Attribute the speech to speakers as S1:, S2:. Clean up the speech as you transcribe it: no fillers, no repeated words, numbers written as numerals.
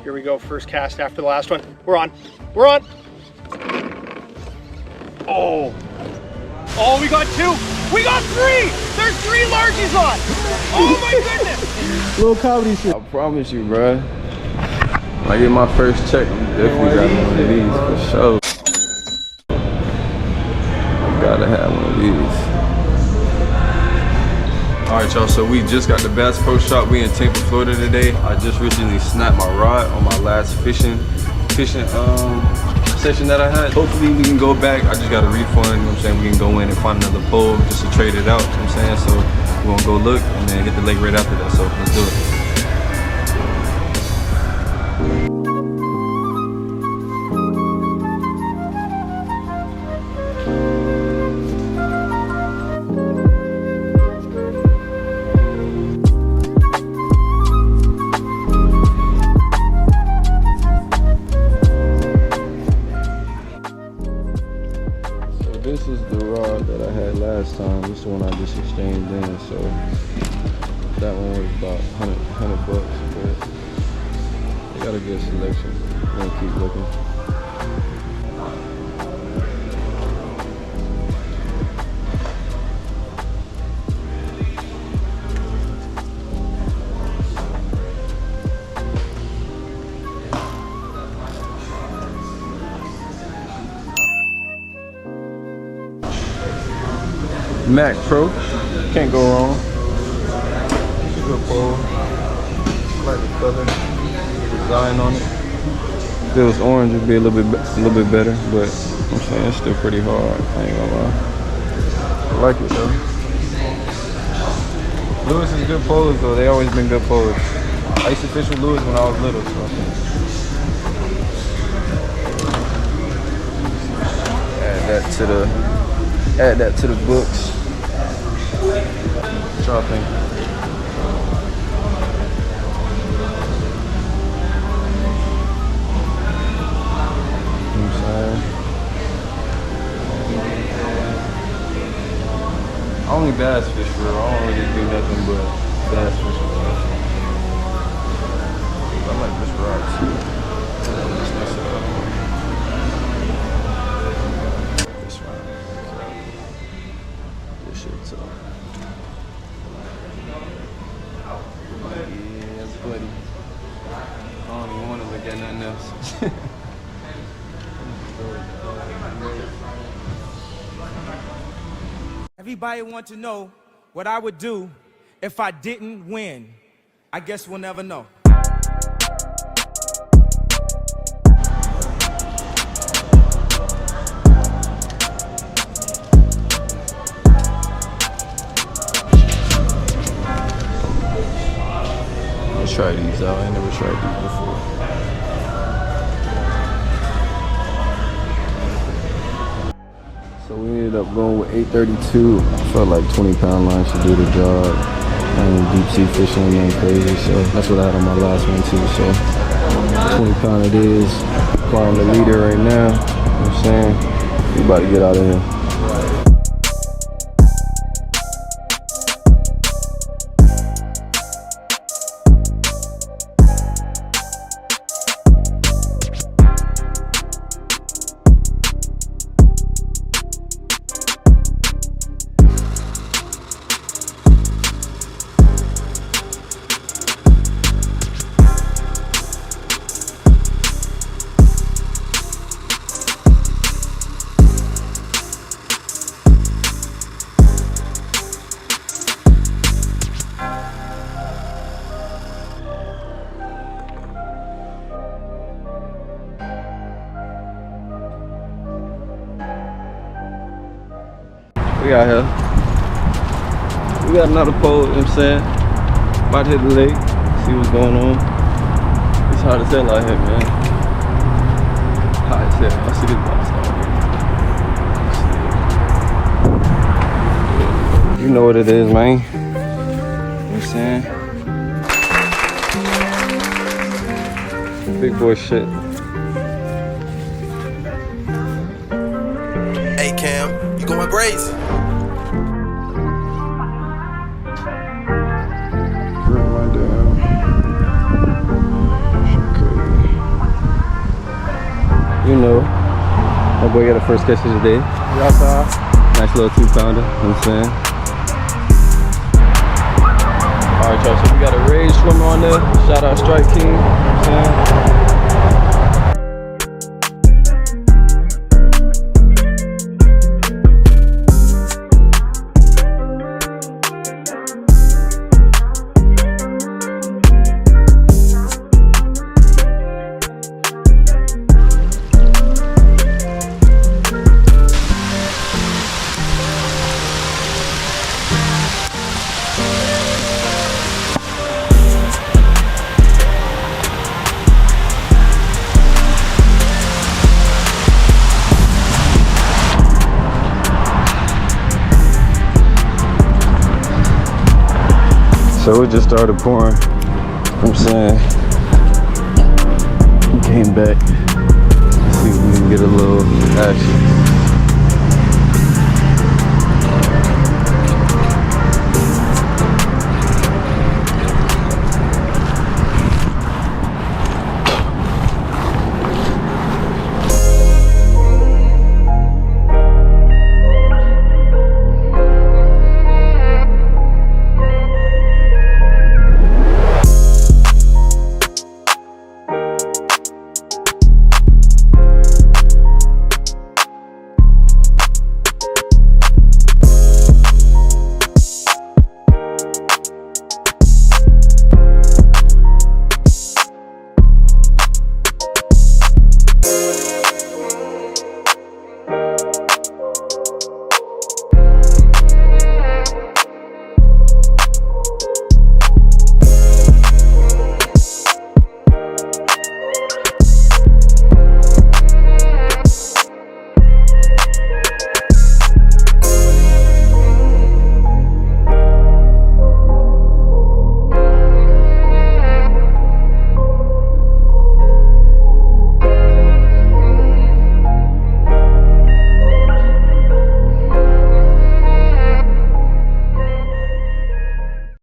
S1: Here we go, first cast after the last one. We're on. We're on. Oh. Oh, we got 2. We got 3. There's 3 largies on. Oh my goodness.
S2: Little comedy shit.
S3: I promise you, bro. When I get my first check, I'm definitely grabbing one of these for sure. I gotta have one of these. Alright y'all, so we just got the Bass Pro Shop. We in Tampa, Florida today. I just recently snapped my rod on my last fishing session that I had. Hopefully we can go back. I just got a refund, you know what I'm saying? We can go in and find another pole just to trade it out, you know what I'm saying? So we're gonna go look and then hit the lake right after that. So let's do it. This is the rod that I had last time. This is the one I just exchanged in. So that one was about 100 bucks, but they got a good selection. I'm gonna keep looking. Mach Pro, can't go wrong. It's a good pole. I like the color, the design on it. If it was orange, it'd be a little bit better, but I'm saying it's still pretty hard. I ain't gonna lie. I like it though. Lewis is good poles though. They always been good poles. I used to fish with Lewis when I was little, so. Add that to the books. What y'all think? You know what I'm saying? I only bass fish for real. I don't really do nothing but bass fish. I like this rod too. This rod. This shit too. Yeah, buddy. I don't even want to look at nothing else.
S4: Everybody wants to know what I would do if I didn't win. I guess we'll never know.
S3: Let's try these out. I ain't never tried these before. So we ended up going with 832. I felt like 20-pound line should do the job. And deep sea fishing ain't crazy, so that's what I had on my last one too. So 20-pound it is. Applying the leader right now. You know what I'm saying? We about to get out of here. We out here. We got another pole, you know what I'm saying? About to hit the lake, see what's going on. It's hard to tell out here, man. Hot as hell. I see this box down here. You know what it is, man. You know what I'm saying? Big boy shit.
S5: Hey Cam, you going crazy?
S3: Run down. Shit crazy. My boy got the first catch of the day. Nice little 2-pounder, you know what I'm saying? Alright, y'all, so we got a Rage swimmer on there. Shout out Strike King, you know what I'm saying? So we just started pouring, you know what I'm saying? Came back, see if we can get a little action.